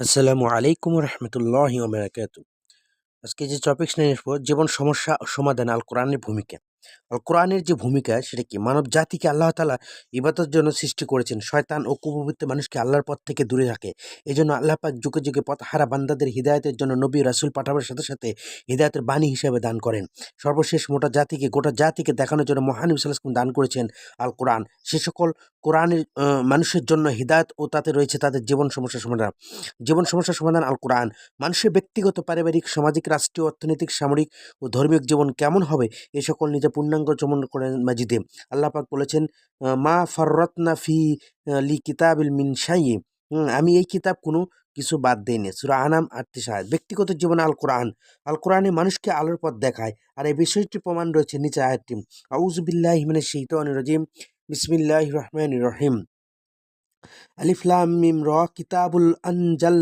আসসালামু আলাইকুম রহমতুল্লাহি ওবারাকাতু। আজকে যে টপিকস নিয়ে আসবো, জীবন সমস্যা সমাধান আল কোরআনের ভূমিকা। আল কোরআনের যে ভূমিকা সেটা কি? মানব জাতিকে আল্লাহ তাআলা ইবাদতের জন্য সৃষ্টি করেছেন। শয়তান ও কুপ্রবৃত্তি মানুষকে আল্লাহর পথ থেকে দূরে রাখে। এজন্য আল্লাহ পাক যুগে যুগে পথহারা বান্দাদের হিদায়াতের জন্য নবী রাসূল পাঠাবার সাথে সাথে হিদায়াতের বাণী হিসেবে দান করেন। সর্বশেষ গোটা জাতিকে দেখানোর জন্য মহান নবী সাল্লাল্লাহু আলাইহি ওয়াসাল্লাম দান করেছেন আল কোরআন। সে সকল কোরআনের মানুষের জন্য হিদায়াত ও তাতে রয়েছে তাদের জীবন সমস্যার সমাধান আল কোরআন। মানুষের ব্যক্তিগত, পারিবারিক, সামাজিক, রাষ্ট্রীয়, অর্থনৈতিক, সামরিক ও ধর্মীয় জীবন কেমন হবে এ সকল নিজে পূর্ণাঙ্গ চমন করেন মাজিদে। আল্লাহ পাক বলেছেন, মা ফাররাতনা ফি লি কিতাবিল মিন শাইইন। আমি এই কিতাব কোনো কিছু বাদ দেইনি। সূরা আনাম ৩৮ আয়াত। ব্যক্তিগত জীবনে আল কোরআন। আল কোরআনে মানুষকে আলোর পথ দেখায়। আর এই বিষয়টির প্রমাণ রয়েছে নিচে আয়াতটি। আউযু বিল্লাহি মিনাশ শাইতানির রাজিম। বিসমিল্লাহির রহমানির রহিম। আলিফ লাম মিম র কিতাবুল আনজাল